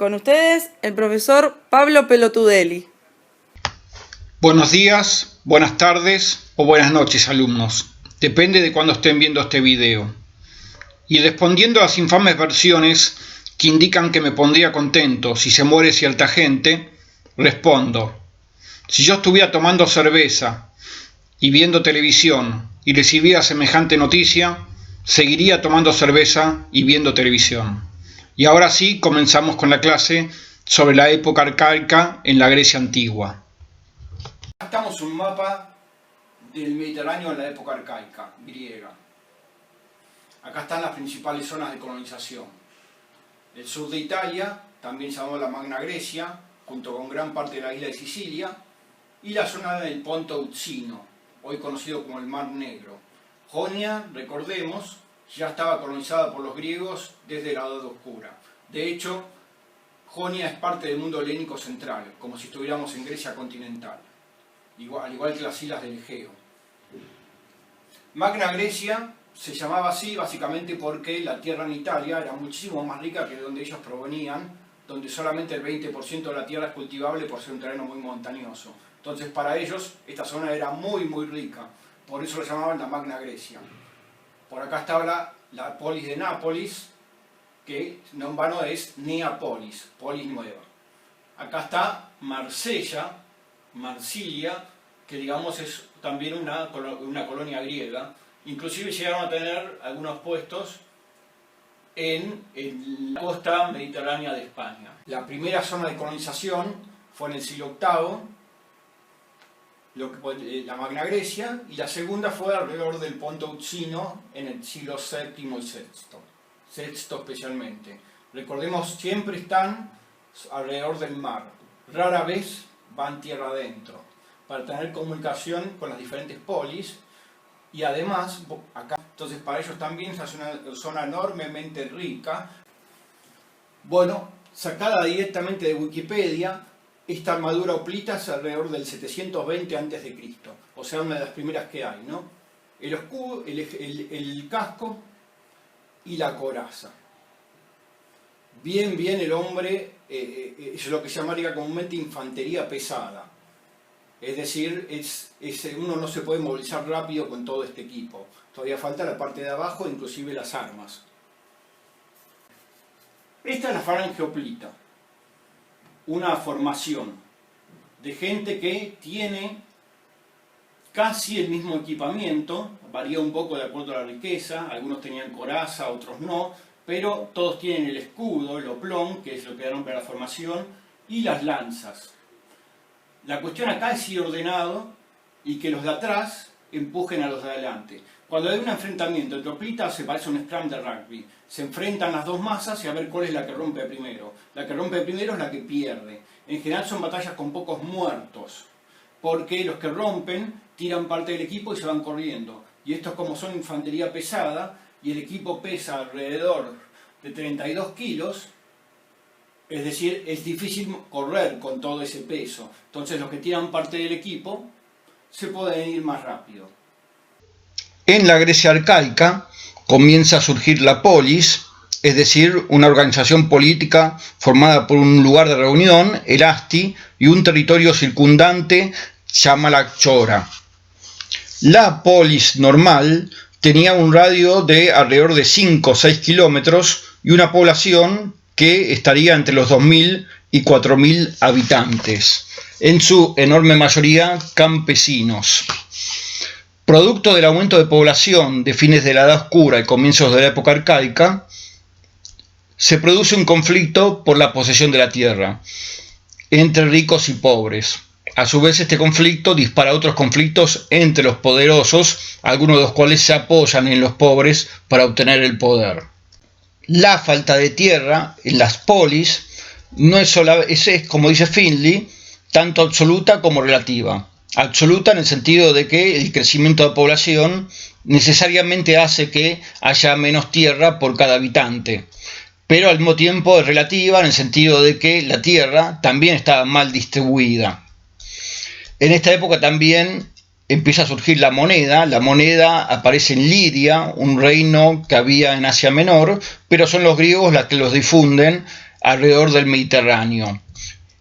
Con ustedes, el profesor Pablo Pelotudelli. Buenos días, buenas tardes o buenas noches, alumnos. Depende de cuándo estén viendo este video. Y respondiendo a las infames versiones que indican que me pondría contento si se muere cierta gente, respondo: si yo estuviera tomando cerveza y viendo televisión y recibiera semejante noticia, seguiría tomando cerveza y viendo televisión. Y ahora sí, comenzamos con la clase sobre la época arcaica en la Grecia antigua. Estamos en un mapa del Mediterráneo en la época arcaica, griega. Acá están las principales zonas de colonización. El sur de Italia, también llamado la Magna Grecia, junto con gran parte de la isla de Sicilia, y la zona del Ponto Euxino, hoy conocido como el Mar Negro. Jonia, recordemos, ya estaba colonizada por los griegos desde la Edad Oscura. De hecho, Jonia es parte del mundo helénico central, como si estuviéramos en Grecia continental, al igual que las islas del Egeo. Magna Grecia se llamaba así básicamente porque la tierra en Italia era muchísimo más rica que de donde ellos provenían, donde solamente el 20% de la tierra es cultivable por ser un terreno muy montañoso. Entonces para ellos esta zona era muy rica, por eso lo llamaban la Magna Grecia. Por acá estaba la polis de Nápoles, que no en vano es Neapolis, polis nueva. Acá está Marsella, Marsilia, que digamos es también una colonia griega. Inclusive llegaron a tener algunos puestos en la costa mediterránea de España. La primera zona de colonización fue en el siglo VIII, la Magna Grecia, y la segunda fue alrededor del Ponto Euxino en el siglo VII y VI especialmente. Recordemos, siempre están alrededor del mar, rara vez van tierra adentro, para tener comunicación con las diferentes polis, y además, acá, entonces para ellos también es una zona enormemente rica. Bueno, sacada directamente de Wikipedia, esta armadura hoplita es alrededor del 720 a.C., o sea, una de las primeras que hay, ¿no? El escudo, el casco y la coraza. Bien el hombre, es lo que se llamaría comúnmente infantería pesada. Es decir, uno no se puede movilizar rápido con todo este equipo. Todavía falta la parte de abajo, inclusive las armas. Esta es la falange hoplita. Una formación de gente que tiene casi el mismo equipamiento, varía un poco de acuerdo a la riqueza, algunos tenían coraza, otros no, pero todos tienen el escudo, el oplón, que es lo que dan para la formación, y las lanzas. La cuestión acá es ir ordenado y que los de atrás empujen a los de adelante. Cuando hay un enfrentamiento entre hoplitas se parece a un scrum de rugby. Se enfrentan las dos masas y a ver cuál es la que rompe primero. La que rompe primero es la que pierde. En general son batallas con pocos muertos, porque los que rompen tiran parte del equipo y se van corriendo. Y estos, como son infantería pesada y el equipo pesa alrededor de 32 kilos, es decir, es difícil correr con todo ese peso. Entonces los que tiran parte del equipo se pueden ir más rápido. En la Grecia arcaica comienza a surgir la polis, es decir, una organización política formada por un lugar de reunión, el asti, y un territorio circundante, llamado la chora. La polis normal tenía un radio de alrededor de 5 o 6 kilómetros y una población que estaría entre los 2.000 y 4.000 habitantes, en su enorme mayoría campesinos. Producto del aumento de población de fines de la Edad Oscura y comienzos de la época arcaica, se produce un conflicto por la posesión de la tierra entre ricos y pobres. A su vez, este conflicto dispara otros conflictos entre los poderosos, algunos de los cuales se apoyan en los pobres para obtener el poder. La falta de tierra en las polis no es como dice Finley, tanto absoluta como relativa. Absoluta en el sentido de que el crecimiento de población necesariamente hace que haya menos tierra por cada habitante, pero al mismo tiempo es relativa en el sentido de que la tierra también estaba mal distribuida. En esta época también empieza a surgir la moneda aparece en Lidia, un reino que había en Asia Menor, pero son los griegos los que los difunden alrededor del Mediterráneo.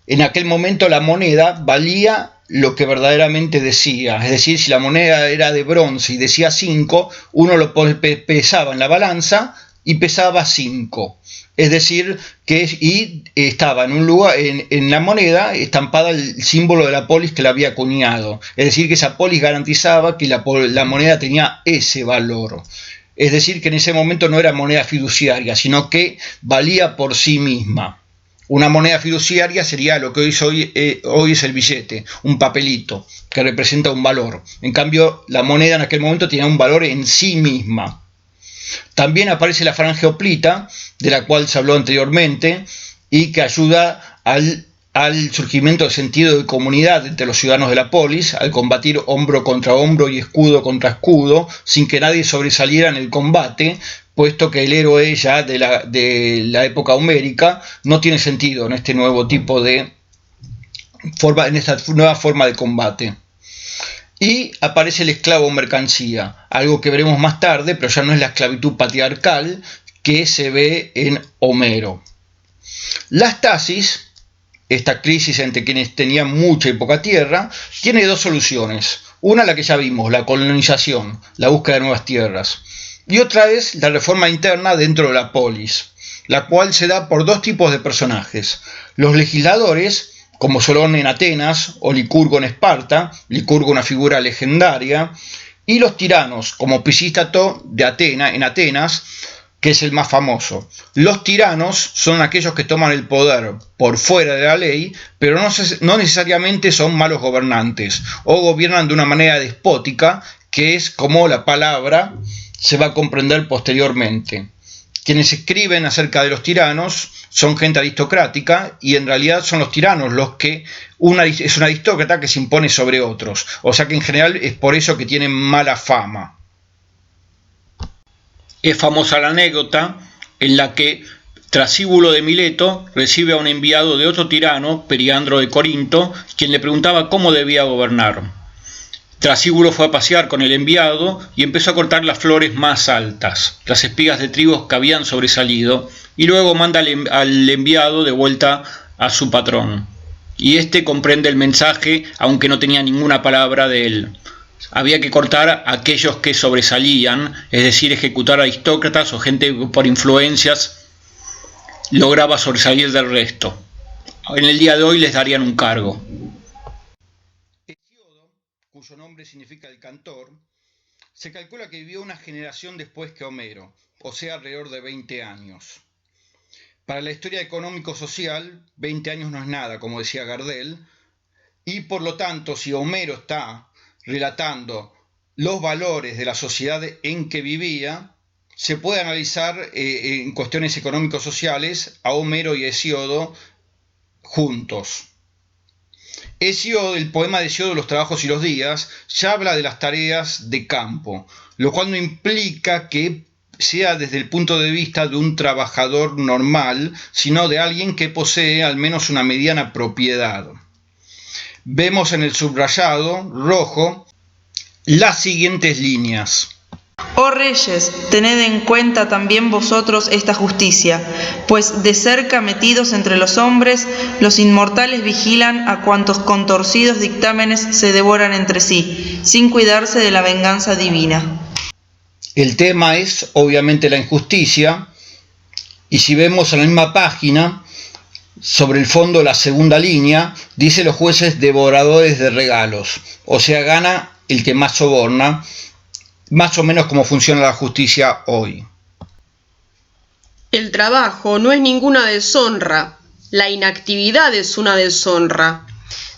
En aquel momento la moneda valía lo que verdaderamente decía, es decir, si la moneda era de bronce y decía 5, uno lo pesaba en la balanza y pesaba 5. Es decir, y estaba en un lugar, en la moneda estampada el símbolo de la polis que la había acuñado. Es decir, que esa polis garantizaba que la moneda tenía ese valor. Es decir, que en ese momento no era moneda fiduciaria, sino que valía por sí misma. Una moneda fiduciaria sería lo que hoy es el billete, un papelito que representa un valor. En cambio, la moneda en aquel momento tenía un valor en sí misma. También aparece la franja hoplita, de la cual se habló anteriormente, y que ayuda al surgimiento del sentido de comunidad entre los ciudadanos de la polis, al combatir hombro contra hombro y escudo contra escudo, sin que nadie sobresaliera en el combate, puesto que el héroe ya de la época homérica no tiene sentido en este nuevo tipo de forma, en esta nueva forma de combate. Y aparece el esclavo mercancía, algo que veremos más tarde, pero ya no es la esclavitud patriarcal que se ve en Homero. La stasis, esta crisis entre quienes tenían mucha y poca tierra, tiene dos soluciones. Una, la que ya vimos, la colonización, la búsqueda de nuevas tierras. Y otra es la reforma interna dentro de la polis, la cual se da por dos tipos de personajes. Los legisladores, como Solón en Atenas o Licurgo en Esparta, Licurgo una figura legendaria, y los tiranos, como Pisístrato en Atenas, que es el más famoso. Los tiranos son aquellos que toman el poder por fuera de la ley, pero no necesariamente son malos gobernantes, o gobiernan de una manera despótica, que es como la palabra se va a comprender posteriormente. Quienes escriben acerca de los tiranos son gente aristocrática y en realidad son los tiranos los que es un aristócrata que se impone sobre otros. O sea que en general es por eso que tienen mala fama. Es famosa la anécdota en la que Trasíbulo de Mileto recibe a un enviado de otro tirano, Periandro de Corinto, quien le preguntaba cómo debía gobernar. Trasíbulo fue a pasear con el enviado y empezó a cortar las flores más altas, las espigas de trigos que habían sobresalido, y luego manda al enviado de vuelta a su patrón. Y este comprende el mensaje, aunque no tenía ninguna palabra de él. Había que cortar a aquellos que sobresalían, es decir, ejecutar a aristócratas o gente que por influencias lograba sobresalir del resto. En el día de hoy les darían un cargo. Cuyo nombre significa el cantor, se calcula que vivió una generación después que Homero, o sea, alrededor de 20 años. Para la historia económico-social, 20 años no es nada, como decía Gardel, y por lo tanto, si Homero está relatando los valores de la sociedad en que vivía, se puede analizar en cuestiones económico-sociales a Homero y Hesíodo juntos. Hesíodo, el poema de Hesíodo, Los trabajos y los días, ya habla de las tareas de campo, lo cual no implica que sea desde el punto de vista de un trabajador normal, sino de alguien que posee al menos una mediana propiedad. Vemos en el subrayado rojo las siguientes líneas. Oh reyes, tened en cuenta también vosotros esta justicia, pues de cerca metidos entre los hombres, los inmortales vigilan a cuantos con torcidos dictámenes se devoran entre sí, sin cuidarse de la venganza divina. El tema es obviamente la injusticia, y si vemos en la misma página, sobre el fondo la segunda línea, dice los jueces devoradores de regalos, o sea, gana el que más soborna, más o menos como funciona la justicia hoy. El trabajo no es ninguna deshonra, la inactividad es una deshonra.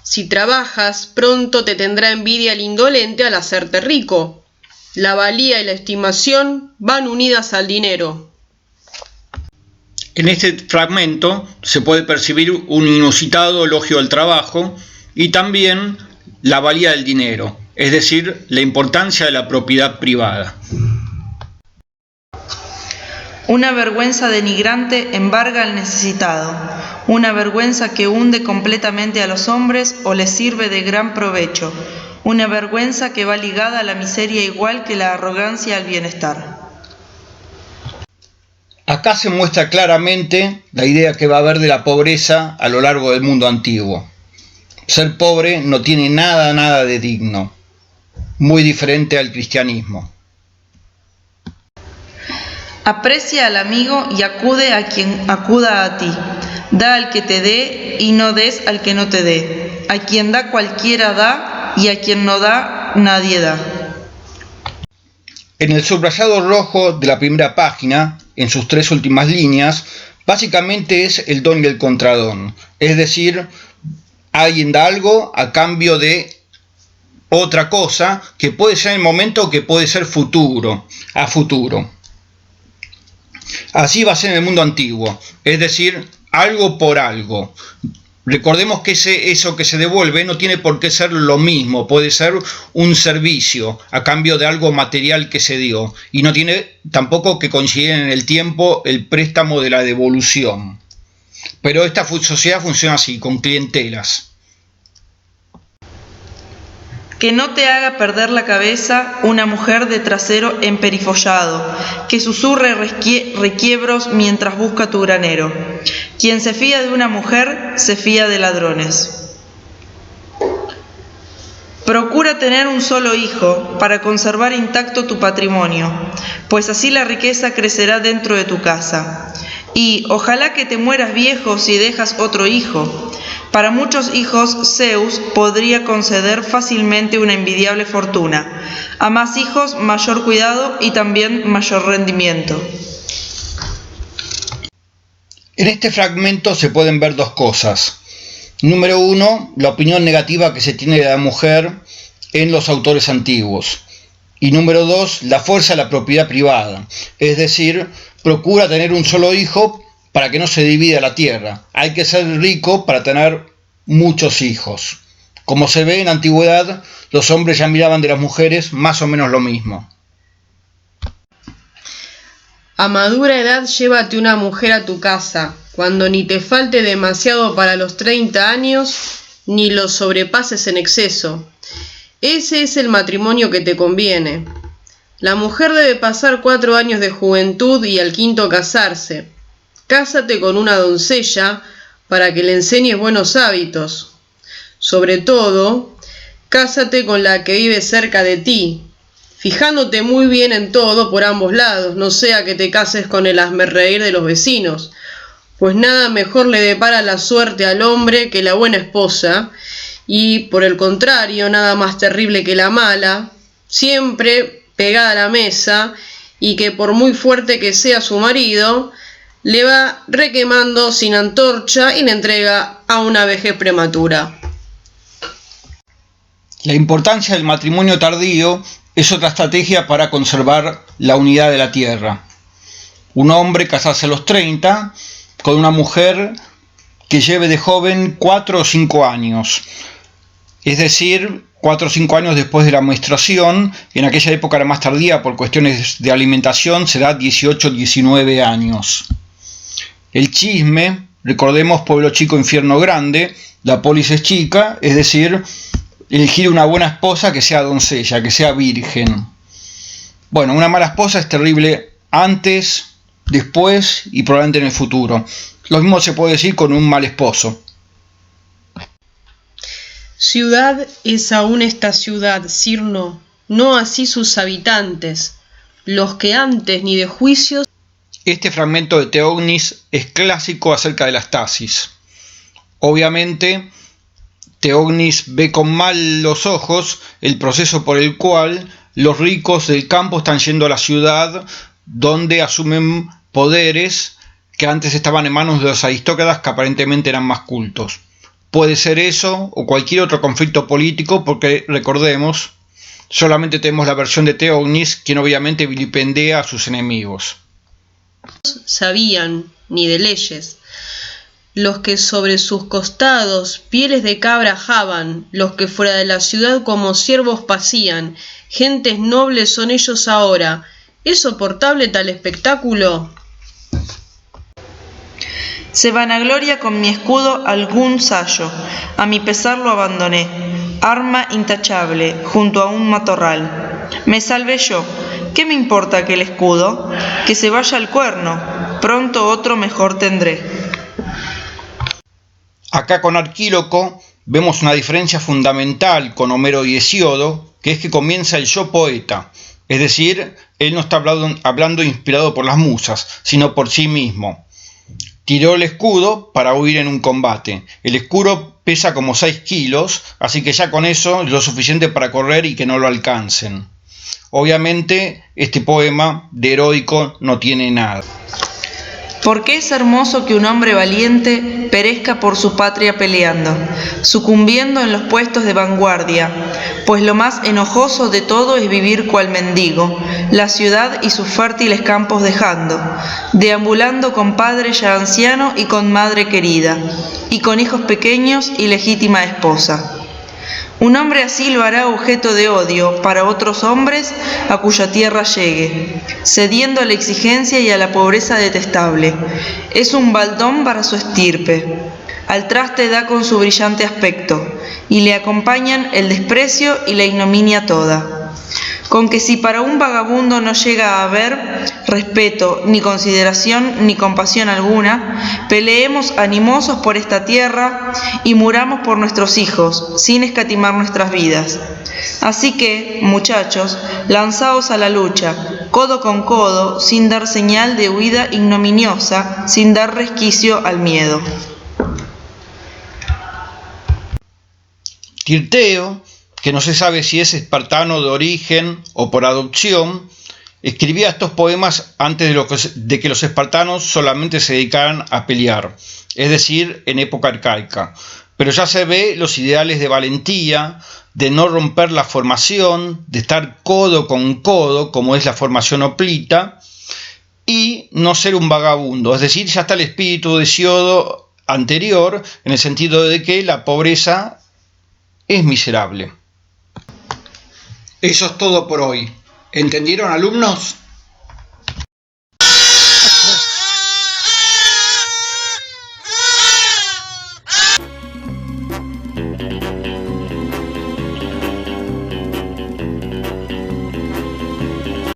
Si trabajas, pronto te tendrá envidia el indolente al hacerte rico. La valía y la estimación van unidas al dinero. En este fragmento se puede percibir un inusitado elogio al trabajo y también la valía del dinero, es decir, la importancia de la propiedad privada. Una vergüenza denigrante embarga al necesitado, una vergüenza que hunde completamente a los hombres o les sirve de gran provecho, una vergüenza que va ligada a la miseria igual que la arrogancia al bienestar. Acá se muestra claramente la idea que va a haber de la pobreza a lo largo del mundo antiguo. Ser pobre no tiene nada de digno, muy diferente al cristianismo. Aprecia al amigo y acude a quien acuda a ti. Da al que te dé y no des al que no te dé. A quien da cualquiera da y a quien no da nadie da. En el subrayado rojo de la primera página, en sus 3 últimas líneas, básicamente es el don y el contradón. Es decir, alguien da algo a cambio de otra cosa que puede ser en el momento o que puede ser a futuro. Así va a ser en el mundo antiguo, es decir, algo por algo. Recordemos que eso que se devuelve no tiene por qué ser lo mismo, puede ser un servicio a cambio de algo material que se dio, y no tiene tampoco que coincidir en el tiempo el préstamo de la devolución. Pero esta sociedad funciona así, con clientelas. Que no te haga perder la cabeza una mujer de trasero emperifollado, que susurre requiebros mientras busca tu granero. Quien se fía de una mujer, se fía de ladrones. Procura tener un solo hijo para conservar intacto tu patrimonio, pues así la riqueza crecerá dentro de tu casa. Y ojalá que te mueras viejo si dejas otro hijo. Para muchos hijos, Zeus podría conceder fácilmente una envidiable fortuna. A más hijos, mayor cuidado y también mayor rendimiento. En este fragmento se pueden ver 2 cosas. Número 1, la opinión negativa que se tiene de la mujer en los autores antiguos. Y número 2, la fuerza de la propiedad privada. Es decir, procura tener un solo hijo para que no se divida la tierra. Hay que ser rico para tener muchos hijos. Como se ve en la antigüedad, los hombres ya miraban de las mujeres más o menos lo mismo. A madura edad llévate una mujer a tu casa, cuando ni te falte demasiado para los 30 años, ni los sobrepases en exceso. Ese es el matrimonio que te conviene. La mujer debe pasar 4 años de juventud y al 5º casarse. Cásate con una doncella para que le enseñes buenos hábitos. Sobre todo, cásate con la que vive cerca de ti, fijándote muy bien en todo por ambos lados, no sea que te cases con el hazmerreír de los vecinos, pues nada mejor le depara la suerte al hombre que la buena esposa, y por el contrario, nada más terrible que la mala, siempre pegada a la mesa, y que por muy fuerte que sea su marido, le va requemando sin antorcha y le entrega a una vejez prematura. La importancia del matrimonio tardío es otra estrategia para conservar la unidad de la tierra. Un hombre casarse a los 30 con una mujer que lleve de joven 4 o 5 años. Es decir, 4 o 5 años después de la menstruación, en aquella época era más tardía por cuestiones de alimentación, será 18 o 19 años. El chisme, recordemos pueblo chico, infierno grande, la polis es chica, es decir, elegir una buena esposa que sea doncella, que sea virgen. Bueno, una mala esposa es terrible antes, después y probablemente en el futuro. Lo mismo se puede decir con un mal esposo. Ciudad es aún esta ciudad, Cirno, no así sus habitantes, los que antes ni de juicios. Este fragmento de Teognis es clásico acerca de las tasis. Obviamente, Teognis ve con malos ojos el proceso por el cual los ricos del campo están yendo a la ciudad, donde asumen poderes que antes estaban en manos de los aristócratas que aparentemente eran más cultos. Puede ser eso o cualquier otro conflicto político, porque recordemos, solamente tenemos la versión de Teognis, quien obviamente vilipendea a sus enemigos. Sabían, ni de leyes. Los que sobre sus costados pieles de cabra ajaban, los que fuera de la ciudad como siervos pacían, gentes nobles son ellos ahora. ¿Es soportable tal espectáculo? Se vanagloria con mi escudo algún sayo, a mi pesar lo abandoné, arma intachable, junto a un matorral. Me salvé yo, ¿qué me importa aquel escudo? Que se vaya al cuerno, pronto otro mejor tendré. Acá con Arquíloco vemos una diferencia fundamental con Homero y Hesíodo, que es que comienza el yo poeta, es decir, él no está hablando inspirado por las musas, sino por sí mismo. Tiró el escudo para huir en un combate. El escudo pesa como 6 kilos, así que ya con eso es lo suficiente para correr y que no lo alcancen. Obviamente, este poema de heroico no tiene nada. Porque es hermoso que un hombre valiente perezca por su patria peleando, sucumbiendo en los puestos de vanguardia, pues lo más enojoso de todo es vivir cual mendigo, la ciudad y sus fértiles campos dejando, deambulando con padre ya anciano y con madre querida, y con hijos pequeños y legítima esposa. Un hombre así lo hará objeto de odio para otros hombres a cuya tierra llegue, cediendo a la exigencia y a la pobreza detestable. Es un baldón para su estirpe. Al traste da con su brillante aspecto, y le acompañan el desprecio y la ignominia toda. Con que si para un vagabundo no llega a haber respeto, ni consideración, ni compasión alguna, peleemos animosos por esta tierra y muramos por nuestros hijos, sin escatimar nuestras vidas. Así que, muchachos, lanzaos a la lucha, codo con codo, sin dar señal de huida ignominiosa, sin dar resquicio al miedo. Tirteo, que no se sabe si es espartano de origen o por adopción, escribía estos poemas antes de que los espartanos solamente se dedicaran a pelear, es decir, en época arcaica. Pero ya se ve los ideales de valentía, de no romper la formación, de estar codo con codo, como es la formación hoplita, y no ser un vagabundo, es decir, ya está el espíritu de Hesíodo anterior, en el sentido de que la pobreza es miserable. Eso es todo por hoy. ¿Entendieron, alumnos?